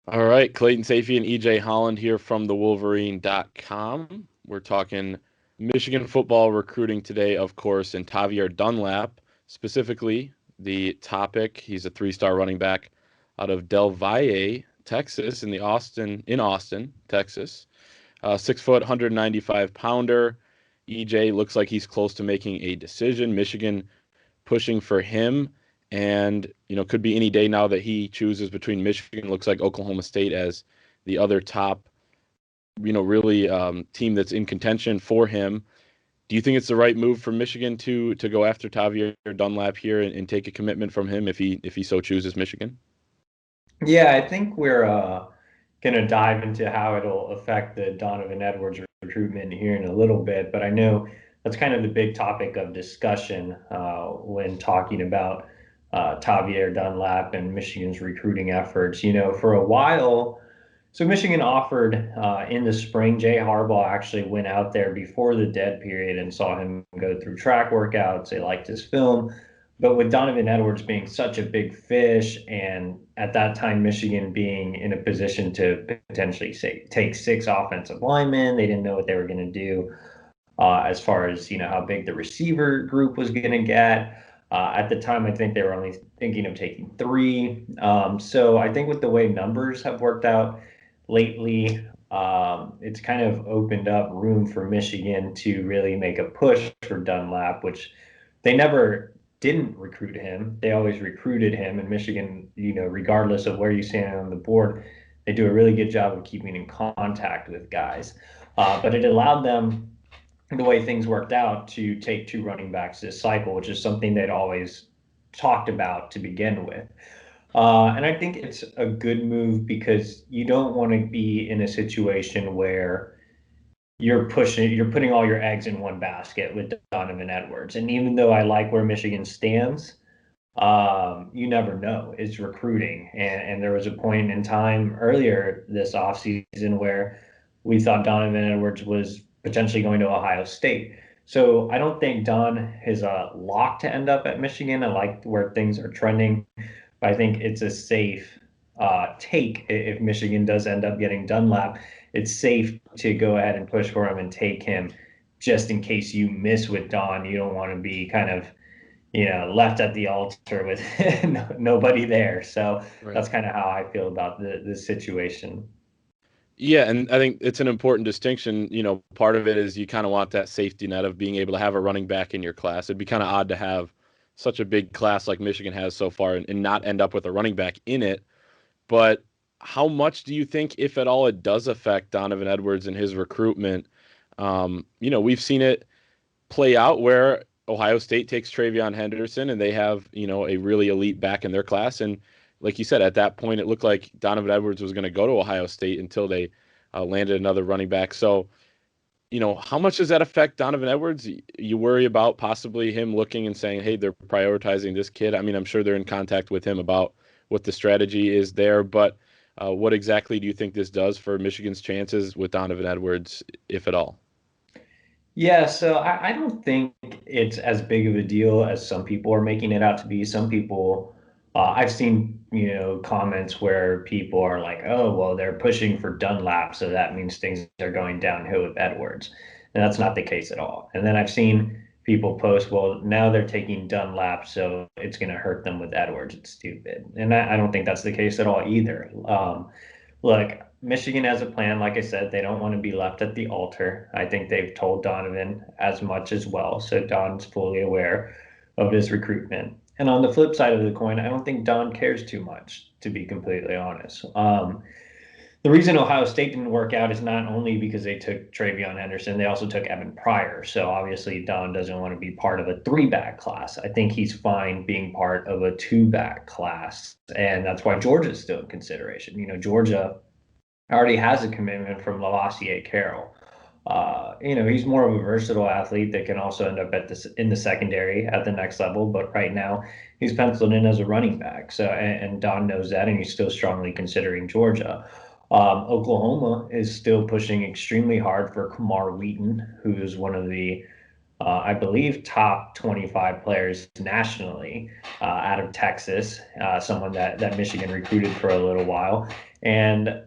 All right, Clayton, Sayfie, and EJ Holland here from the Wolverine.com. We're talking Michigan football recruiting today, of course, and Tavierre Dunlap, specifically the topic. He's a three-star running back out of Del Valle, Texas, in Austin, Texas. 6 foot, 195 pounder. EJ looks like he's close to making a decision. Michigan pushing for him. And, could be any day now that he chooses between Michigan. Looks like Oklahoma State as the other top, really team that's in contention for him. Do you think it's the right move for Michigan to go after Tavierre Dunlap here and take a commitment from him if he so chooses Michigan? Yeah, I think we're going to dive into how it'll affect the Donovan Edwards recruitment here in a little bit, but I know that's kind of the big topic of discussion when talking about Tavierre Dunlap and Michigan's recruiting efforts. For a while, so Michigan offered in the spring. Jay Harbaugh actually went out there before the dead period and saw him go through track workouts. They liked his film. But with Donovan Edwards being such a big fish, and at that time, Michigan being in a position to potentially take six offensive linemen, they didn't know what they were going to do as far as how big the receiver group was going to get. At the time, I think they were only thinking of taking three. So I think with the way numbers have worked out lately, it's kind of opened up room for Michigan to really make a push for Dunlap, which they never didn't recruit him. They always recruited him. And Michigan, regardless of where you stand on the board, they do a really good job of keeping in contact with guys. But it allowed them, the way things worked out, to take two running backs this cycle, which is something they'd always talked about to begin with. And I think it's a good move because you don't want to be in a situation where you're putting all your eggs in one basket with Donovan Edwards. And even though I like where Michigan stands, you never know. It's recruiting. And there was a point in time earlier this offseason where we thought Donovan Edwards was potentially going to Ohio State. So I don't think Don is a lock to end up at Michigan. I like where things are trending. But I think it's a safe take if Michigan does end up getting Dunlap. It's safe to go ahead and push for him and take him just in case you miss with Don. You don't want to be kind of left at the altar with nobody there. So Right. that's kind of how I feel about the situation. Yeah, and I think it's an important distinction. Part of it is you kind of want that safety net of being able to have a running back in your class. It'd be kind of odd to have such a big class like Michigan has so far and not end up with a running back in it. But how much do you think, if at all, it does affect Donovan Edwards and his recruitment? We've seen it play out where Ohio State takes Travion Henderson and they have, a really elite back in their class. And like you said, at that point, it looked like Donovan Edwards was going to go to Ohio State until they landed another running back. So, how much does that affect Donovan Edwards? You worry about possibly him looking and saying, hey, they're prioritizing this kid. I mean, I'm sure they're in contact with him about what the strategy is there, but what exactly do you think this does for Michigan's chances with Donovan Edwards, if at all? Yeah, so I don't think it's as big of a deal as some people are making it out to be. Some people, I've seen, comments where people are like, oh, well, they're pushing for Dunlap, so that means things are going downhill with Edwards. And that's not the case at all. And then I've seen people post, well, now they're taking Dunlap, so it's going to hurt them with Edwards. It's stupid. And I don't think that's the case at all either. Look, Michigan has a plan. Like I said, they don't want to be left at the altar. I think they've told Donovan as much as well. So Don's fully aware of his recruitment. And on the flip side of the coin, I don't think Don cares too much, to be completely honest. The reason Ohio State didn't work out is not only because they took Travion Henderson, they also took Evan Pryor. So obviously, Don doesn't want to be part of a three-back class. I think he's fine being part of a two-back class. And that's why Georgia's still in consideration. Georgia already has a commitment from Lavassier Carroll. He's more of a versatile athlete that can also end up in the secondary at the next level. But right now, he's penciled in as a running back. So and Don knows that, and he's still strongly considering Georgia. Oklahoma is still pushing extremely hard for Kamar Wheaton, who is one of the I believe, top 25 players nationally out of Texas, someone that Michigan recruited for a little while. And,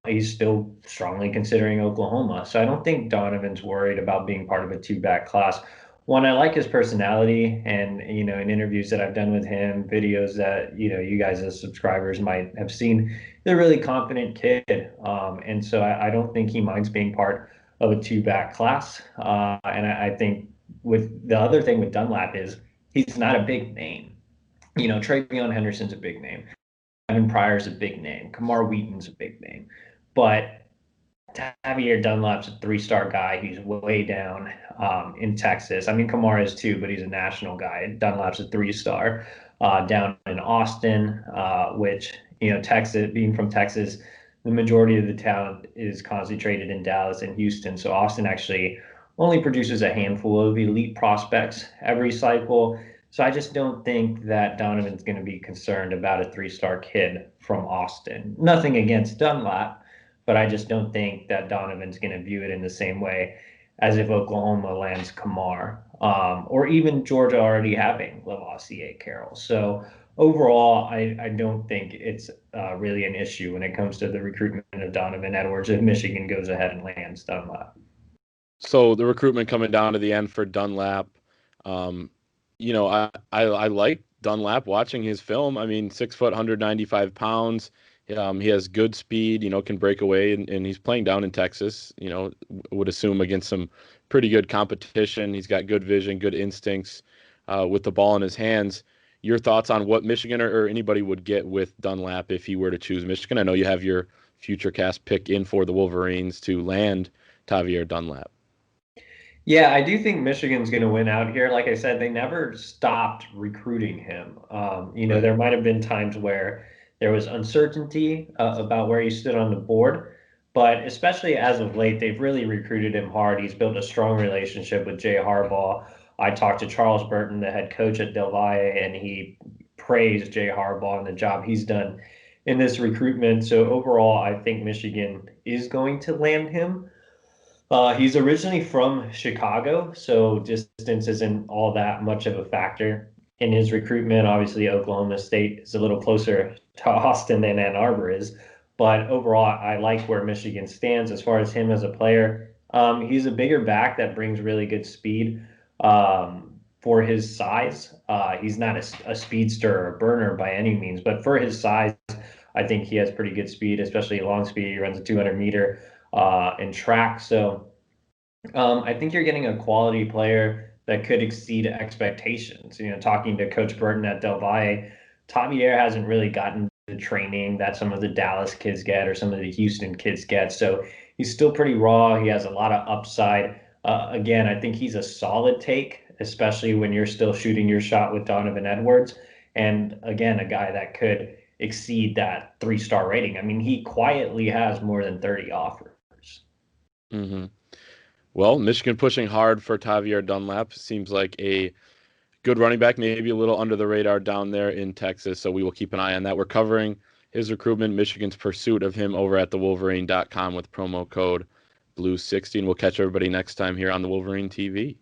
he's still strongly considering Oklahoma. So I don't think Donovan's worried about being part of a two-back class. One, I like his personality, and, in interviews that I've done with him, videos that, you guys as subscribers might have seen, he's a really confident kid. And so I don't think he minds being part of a two-back class. And I think with the other thing with Dunlap is he's not a big name. Travion Henderson's a big name. Evan Pryor's a big name. Kamar Wheaton's a big name. But Tavierre Dunlap's a three-star guy. He's way down in Texas. I mean, Kamar is too, but he's a national guy. Dunlap's a three-star down in Austin, which, Texas, being from Texas, the majority of the talent is concentrated in Dallas and Houston. So Austin actually only produces a handful of elite prospects every cycle. So I just don't think that Donovan's going to be concerned about a three-star kid from Austin. Nothing against Dunlap, but I just don't think that Donovan's going to view it in the same way as if Oklahoma lands Kamar, or even Georgia already having Lavoisier Carroll. So overall, I don't think it's really an issue when it comes to the recruitment of Donovan Edwards if Michigan goes ahead and lands Dunlap. So the recruitment coming down to the end for Dunlap. I like Dunlap watching his film. I mean, 6 foot, 195 pounds. He has good speed, can break away, and he's playing down in Texas, would assume against some pretty good competition. He's got good vision, good instincts with the ball in his hands. Your thoughts on what Michigan or anybody would get with Dunlap if he were to choose Michigan? I know you have your future cast pick in for the Wolverines to land Tavierre Dunlap. Yeah, I do think Michigan's going to win out here. Like I said, they never stopped recruiting him. Right. There might have been times where there was uncertainty about where he stood on the board, but especially as of late, they've really recruited him hard. He's built a strong relationship with Jay Harbaugh. I talked to Charles Burton, the head coach at Del Valle, and he praised Jay Harbaugh and the job he's done in this recruitment. So overall, I think Michigan is going to land him. He's originally from Chicago, so distance isn't all that much of a factor in his recruitment. Obviously, Oklahoma State is a little closer to Austin than Ann Arbor is, but overall, I like where Michigan stands as far as him as a player. He's a bigger back that brings really good speed for his size. He's not a speedster or a burner by any means, but for his size, I think he has pretty good speed, especially long speed. He runs a 200-meter in track. So I think you're getting a quality player that could exceed expectations. Talking to Coach Burton at Del Valle, Tavierre hasn't really gotten the training that some of the Dallas kids get or some of the Houston kids get. So he's still pretty raw. He has a lot of upside. Again, I think he's a solid take, especially when you're still shooting your shot with Donovan Edwards. And again, a guy that could exceed that three-star rating. I mean, he quietly has more than 30 offers. Mm-hmm. Well, Michigan pushing hard for Tavierre Dunlap seems like a good running back, maybe a little under the radar down there in Texas. So we will keep an eye on that. We're covering his recruitment, Michigan's pursuit of him over at thewolverine.com with promo code Blue60. And we'll catch everybody next time here on the Wolverine TV.